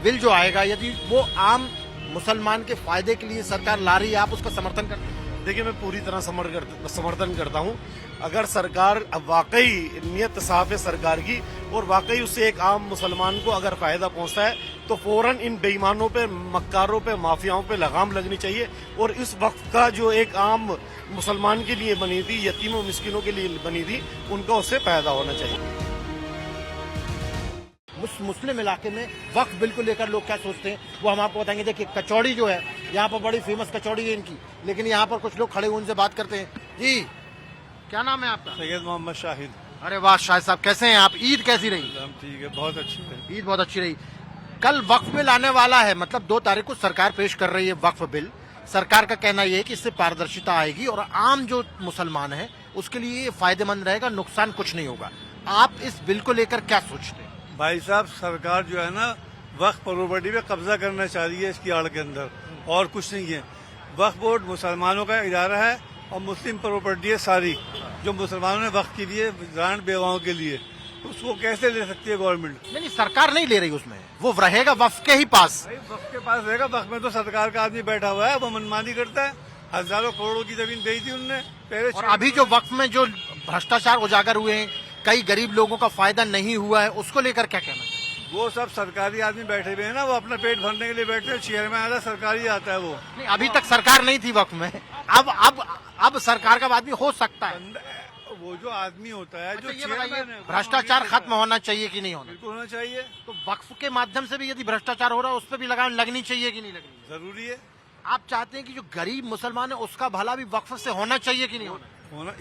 Bill जो आएगा यदि वो आम मुसलमान के फायदे के लिए सरकार ला रही है, आप उसका समर्थन करते हैं? देखिए, मैं पूरी तरह समर्थन करता हूं। अगर सरकार वाकई नियत साफ है सरकार की और वाकई उससे एक आम मुसलमान को अगर फायदा पहुंचता है तो फौरन इन बेईमानों पे, मक्कारों पे, माफियाओं पे लगाम लगनी चाहिए। और इस वक्त का जो एक आम मुसलमान के लिए बनी थी, यतीमों मिस्किनों के लिए बनी थी, उनका उससे फायदा होना चाहिए। मुस्लिम इलाके में वक्फ बिल को लेकर लोग क्या सोचते हैं वो हम आपको बताएंगे। देखिए, कचौड़ी जो है यहाँ पर बड़ी फेमस कचौड़ी है इनकी, लेकिन यहाँ पर कुछ लोग खड़े हुए उनसे बात करते हैं। जी, क्या नाम है आपका? सैयद मोहम्मद शाहिद। अरे वाह शाहिद साहब, कैसे हैं आप? ईद कैसी रही? हम ठीक है, बहुत अच्छी है। ईद बहुत अच्छी रही। कल वक्फ बिल आने वाला है, मतलब 2 तारीख को सरकार पेश कर रही है वक्फ बिल। सरकार का कहना यह है कि इससे पारदर्शिता आएगी और आम जो मुसलमान है उसके लिए फायदेमंद रहेगा, नुकसान कुछ नहीं होगा। आप इस बिल को लेकर क्या सोचते हैं? भाई साहब, सरकार जो है ना वक्फ प्रॉपर्टी पे कब्जा करना चाह रही है इसकी आड़ के अंदर, और कुछ नहीं है। वक्फ बोर्ड मुसलमानों का इदारा है और मुस्लिम प्रॉपर्टी है सारी, जो मुसलमानों ने वक्फ के लिए, रान बेवाओं के लिए, उसको कैसे ले सकती है गवर्नमेंट? नहीं, सरकार नहीं ले रही उसमें, वो रहेगा वक्फ के ही पास। वक्फ के पास रहेगा। वक्फ में तो सरकार का आदमी बैठा हुआ है, वो मनमानी करता है। हजारों करोड़ों की जमीन बेची थी उनने पहले। और अभी जो वक्फ में जो भ्रष्टाचार उजागर हुए हैं, कई गरीब लोगों का फायदा नहीं हुआ है, उसको लेकर क्या कहना है? वो सब सरकारी आदमी बैठे हुए हैं ना, वो अपना पेट भरने के लिए बैठे हैं। शहर में आता सरकारी आता है वो। नहीं, अभी तक सरकार नहीं थी वक्फ में, अब सरकार का आदमी हो सकता है। वो जो आदमी होता है, जो ये बताइए, चेयरमैन है, भ्रष्टाचार खत्म होना चाहिए कि नहीं होना? बिल्कुल होना चाहिए। तो वक्फ के माध्यम से भी यदि भ्रष्टाचार हो रहा है उस पर भी लगाम लगनी चाहिए कि नहीं लगनी? जरूरी है। आप चाहते हैं कि जो गरीब मुसलमान है उसका भला भी वक्फ से होना चाहिए कि नहीं होना?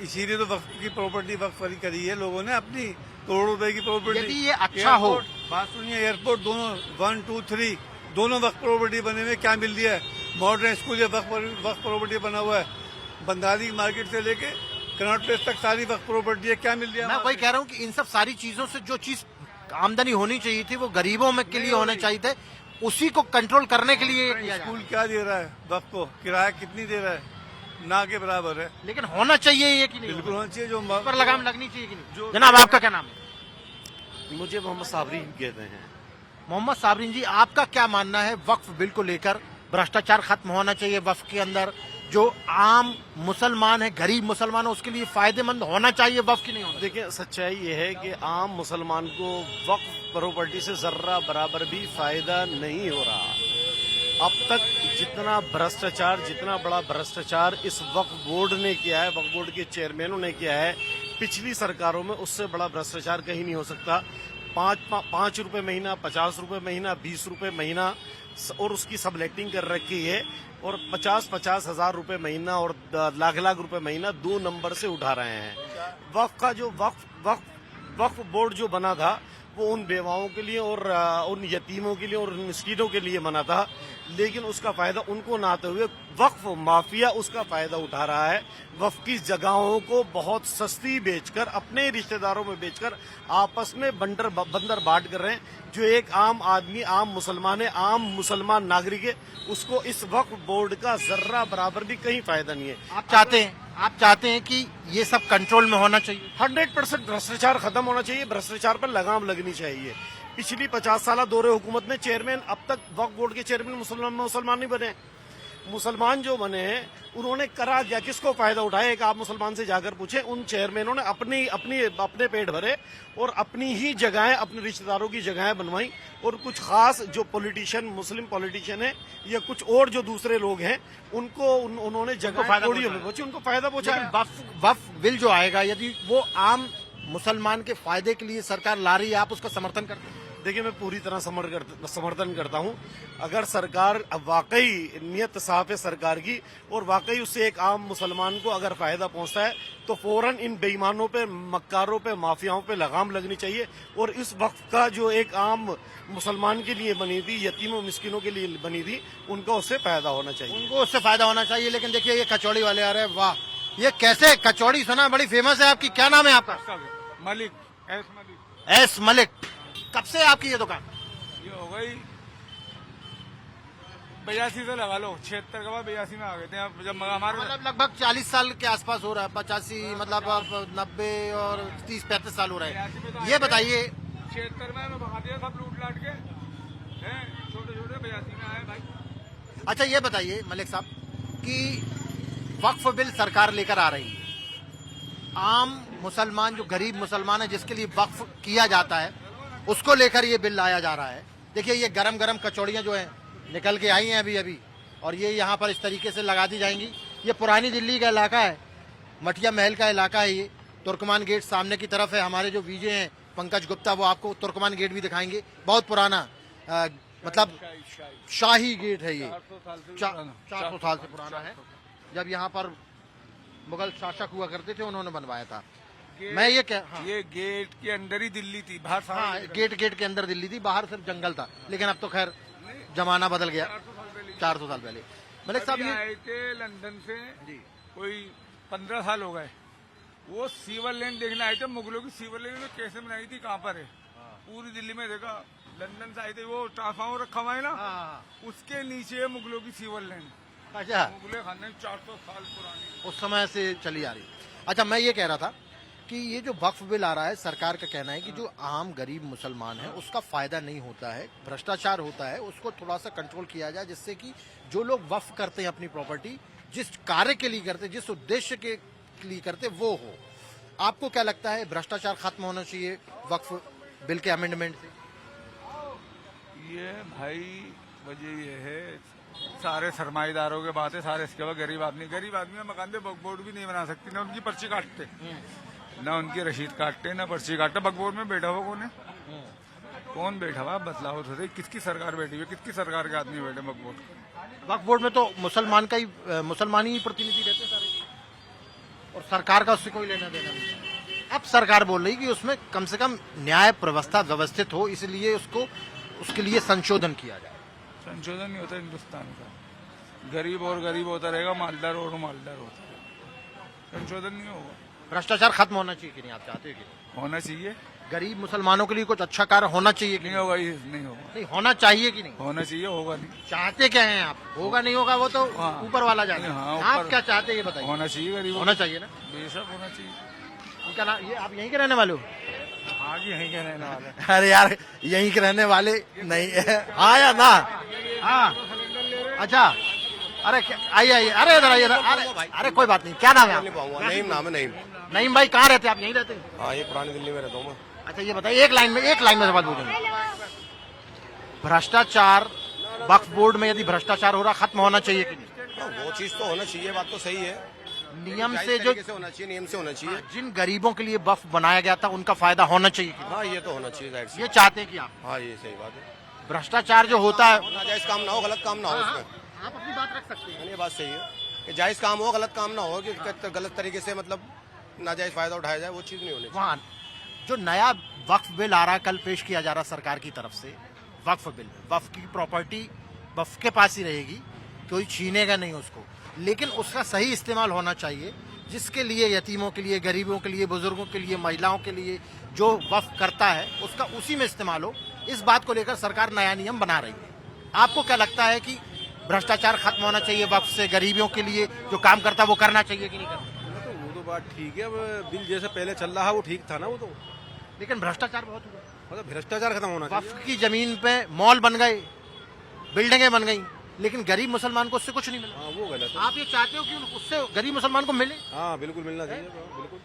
इसीलिए तो वक्फ की प्रॉपर्टी वक्फ करी है लोगों ने अपनी, करोड़ों रुपए की प्रॉपर्टी। यदि ये अच्छा हो, बात सुनिए, एयरपोर्ट दोनों 1, 2, 3 दोनों वक्फ प्रॉपर्टी बने हुए, क्या मिल रहा है? मॉडर्न स्कूल वक्फ प्रॉपर्टी बना हुआ है। बंदारी मार्केट से लेके कनॉट प्लेस तक सारी वक्फ प्रॉपर्टी है, क्या मिल रहा है? मैं वही कह रहा हूँ कि इन सब सारी चीजों से जो चीज आमदनी होनी चाहिए थी वो गरीबों में के लिए होने चाहिए थे, उसी को कंट्रोल करने के लिए स्कूल क्या दे रहा है वक्फ को? किराया कितनी दे रहा है? ना के बराबर है। लेकिन होना चाहिए ये कि नहीं? बिल्कुल होना चाहिए। जो पर लगाम लगनी चाहिए कि नहीं? जनाब, आपका क्या नाम है? मुझे मोहम्मद साबरीन कहते हैं। मोहम्मद साबरीन जी, आपका क्या मानना है वक्फ बिल को लेकर? भ्रष्टाचार खत्म होना चाहिए वक्फ के अंदर, जो आम मुसलमान है, गरीब मुसलमान है, उसके लिए फायदेमंद होना चाहिए वक्फ की नहीं होना? देखिए, सच्चाई ये है कि आम मुसलमान को वक्फ प्रॉपर्टी से जर्रा बराबर भी फायदा नहीं हो रहा। अब तक जितना बड़ा भ्रष्टाचार इस वक्फ बोर्ड ने किया है, वक्फ बोर्ड के चेयरमैनों ने किया है पिछली सरकारों में, उससे बड़ा भ्रष्टाचार कहीं नहीं हो सकता। 5 रुपए महीना, 50 रुपए महीना, 20 रुपए महीना, और उसकी सबलेटिंग कर रखी है, और 50-50 हजार रुपए महीना और लाख रुपए महीना 2 नंबर से उठा रहे हैं। वक्फ का जो वक्फ बोर्ड जो बना था वो उन बेवाओं के लिए और उन यतीमों के लिए और उन मिस्कीनों के लिए बना था, लेकिन उसका फायदा उनको ना आते हुए वक्फ माफिया उसका फायदा उठा रहा है। वक्फ की जगहों को बहुत सस्ती बेचकर, अपने रिश्तेदारों में बेचकर आपस में बंदर बांट कर रहे हैं। जो एक आम आदमी, आम मुसलमान है, आम मुसलमान नागरिक है, उसको इस वक्फ बोर्ड का जर्रा बराबर भी कहीं फायदा नहीं है। आप चाहते हैं कि ये सब कंट्रोल में होना चाहिए? 100% भ्रष्टाचार खत्म होना चाहिए, भ्रष्टाचार पर लगाम लगनी चाहिए। पिछली 50 साल दौरे हुकूमत में चेयरमैन, अब तक वक्फ बोर्ड के चेयरमैन मुसलमान नहीं बने। मुसलमान जो बने हैं उन्होंने करा क्या, किसको फायदा उठाया? एक आप मुसलमान से जाकर पूछे, उन चेयरमैनों ने अपने पेट भरे और अपनी ही जगहें, अपने रिश्तेदारों की जगहें बनवाई, और कुछ खास जो मुस्लिम पॉलिटिशियन है या कुछ और जो दूसरे लोग हैं उनको उन्होंने जगह थोड़ी पहुंची, उनको फायदा पहुंचा। वक्फ बिल जो आएगा यदि वो आम मुसलमान के फायदे के लिए सरकार ला रही है, आप उसका समर्थन करते हैं? देखिए, मैं पूरी तरह समर्थन करता हूं। अगर सरकार वाकई नियत साफ है सरकार की और वाकई उससे एक आम मुसलमान को अगर फायदा पहुंचता है तो फौरन इन बेईमानों पे, मक्कारों पे, माफियाओं पे लगाम लगनी चाहिए। और इस वक्त का जो एक आम मुसलमान के लिए बनी थी, यतीमों मिस्किनों के लिए बनी थी, उनका उससे फायदा होना चाहिए। उनको उससे फायदा होना चाहिए। लेकिन देखिए, ये कचौड़ी वाले आ रहे हैं, वाह, ये कैसे कचौड़ी? सुना बड़ी फेमस है आपकी, क्या नाम है आपका? मलिक, एस मलिक। कब से आपकी ये दुकान? ये हो गई 82 से लगा लो, 76 के बाद 82 में आ गए थे। जब हमारे मतलब लगभग 40 साल के आसपास हो रहा है, 85 मतलब 90 और 30-35 साल हो रहे हैं। ये बताइए, 76 में भगा दिया सब लूट लाट के, अच्छा ये बताइए मलिक साहब कि वक्फ बिल सरकार लेकर आ रही है, आम मुसलमान जो गरीब मुसलमान है जिसके लिए वक्फ किया जाता है उसको लेकर ये बिल लाया जा रहा है। देखिए ये गरम गरम कचौड़ियाँ जो हैं निकल के आई हैं अभी अभी, और ये यहाँ पर इस तरीके से लगा दी जाएंगी। ये पुरानी दिल्ली का इलाका है, मटिया महल का इलाका है। ये तुर्कमान गेट सामने की तरफ है। हमारे जो वीजे हैं पंकज गुप्ता वो आपको तुर्कमान गेट भी दिखाएंगे। बहुत पुराना मतलब शाही गेट है ये, 400 साल से पुराना है। जब यहाँ पर मुगल शासक हुआ करते थे उन्होंने बनवाया था। मैं ये क्या ये गेट के अंदर ही दिल्ली थी, बाहर सारा हाँ गेट के अंदर दिल्ली थी, बाहर सिर्फ जंगल था। लेकिन अब तो खैर जमाना बदल गया, 400 साल पहले। मलिक साहब ये आए थे लंदन से कोई 15 साल हो गए, वो सीवर लेन देखने आए थे। मुगलों की सीवर लेन में कैसे बनाई थी, कहाँ पर है, पूरी दिल्ली में देखा। लंदन से आए थे, वो ट्रांसफार्मर रखा हुआ है ना, उसके नीचे है मुगलों की सीवर लेन। अच्छा मुगले खाने 400 साल पुरानी, उस समय से चली आ रही। अच्छा मैं ये कह रहा था कि ये जो वक्फ बिल आ रहा है, सरकार का कहना है कि जो आम गरीब मुसलमान है उसका फायदा नहीं होता है, भ्रष्टाचार होता है, उसको थोड़ा सा कंट्रोल किया जाए, जिससे कि जो लोग वक्फ करते हैं अपनी प्रॉपर्टी, जिस कार्य के लिए करते, जिस उद्देश्य के लिए करते, वो हो। आपको क्या लगता है भ्रष्टाचार खत्म होना चाहिए वक्फ बिल के अमेंडमेंट से? ये भाई वजह ये है, सारे सरमाईदारों के बात है, सारे इसके बाद गरीब आदमी में मकान पे बकबोर्ड भी नहीं बना सकती, ना उनकी पर्ची काटते, ना उनकी रसीद काटते, ना पर्ची काटते। बकबोर्ड में बैठा हुआ कौन है, कौन बैठा हुआ बतलाओ तो सही, किसकी सरकार बैठी हुई, किसकी सरकार के आदमी बैठे बकबोर्ड? वक्फ बोर्ड में तो मुसलमान ही प्रतिनिधि रहते सारे, और सरकार का उससे कोई लेना देना नहीं। अब सरकार बोल रही कि उसमें कम से कम न्याय व्यवस्था व्यवस्थित हो, इसलिए उसके लिए संशोधन किया जाए। संशोधन नहीं होता हिंदुस्तान का, गरीब और गरीब होता रहेगा, मालदार और मालदार होता रहेगा, संशोधन नहीं होगा। भ्रष्टाचार खत्म होना चाहिए कि नहीं, आप चाहते हो कि नहीं? होना चाहिए, गरीब मुसलमानों के लिए कुछ अच्छा कार्य होना चाहिए कि नहीं होगा, ये नहीं होगा, नहीं होना चाहिए कि नहीं? होना चाहिए, होगा नहीं। चाहते क्या हैं आप? होगा नहीं होगा वो तो हाँ। ऊपर वाला जाने। हाँ, आप ऊपर। क्या चाहते हैं ये बताइए? होना चाहिए, गरीब होना चाहिए ना। बेशक होना चाहिए। इनका नाम ये, आप यहीं के रहने वाले हो? हाँ जी, यहीं के रहने वाले। अरे यार यहीं के रहने वाले नहीं है, हाँ या ना? हाँ अच्छा, अरे आइए, अरे इधर आइए, अरे कोई बात नहीं। क्या नाम है आपका? नईम नाम है, नईम। नईम भाई कहाँ रहते हैं आप? यहीं रहते हैं? हाँ, ये पुरानी दिल्ली में रहता हूँ मैं। अच्छा ये बताइए, एक लाइन में सवाल पूछूंगा। भ्रष्टाचार वक्फ बोर्ड में यदि भ्रष्टाचार हो रहा, खत्म होना चाहिए कि नहीं? हाँ, वो चीज तो होना चाहिए, बात तो सही है। नियम से जायज जो तरीके से होना चाहिए, नियम से होना चाहिए। जिन गरीबों के लिए वक्फ बनाया गया था उनका फायदा होना चाहिए कि हाँ, ये तो होना चाहिए, जाहिर नहीं? सी। ये चाहते हैं कि आप हाँ, ये सही बात है। भ्रष्टाचार जो होता है, नाजायज काम ना हो, गलत काम ना हो उसमें। आप अपनी बात रख सकते हैं। ये बात सही है कि जायज काम हो, गलत काम ना हो, कि गलत तरीके से मतलब नाजायज फायदा उठाया जाए, वो चीज नहीं होनी चाहिए। वहाँ जो नया वक्फ बिल आ रहा है, कल पेश किया जा रहा है सरकार की तरफ से, वक्फ बिल, वक्फ की प्रॉपर्टी वक्फ के पास ही रहेगी, कोई छीनेगा नहीं उसको, लेकिन उसका सही इस्तेमाल होना चाहिए, जिसके लिए यतीमों के लिए, गरीबों के लिए, बुजुर्गों के लिए, महिलाओं के लिए जो वक्फ करता है उसका उसी में इस्तेमाल हो। इस बात को लेकर सरकार नया नियम बना रही है। आपको क्या लगता है कि भ्रष्टाचार खत्म होना चाहिए, वक्फ से गरीबियों के लिए जो काम करता है वो करना चाहिए कि नहीं करना? तो वो तो बात ठीक है, अब बिल जैसे पहले चल रहा है वो ठीक था ना, वो तो लेकिन भ्रष्टाचार बहुत हुआ। मतलब भ्रष्टाचार खत्म होना चाहिए। वक्फ की जमीन पे मॉल बन गए, बिल्डिंगें बन गई, लेकिन गरीब मुसलमान को उससे कुछ नहीं मिला। हाँ, वो गलत है। आप ये चाहते हो कि उससे गरीब मुसलमान को मिले? हाँ, बिल्कुल मिलना चाहिए, बिल्कुल।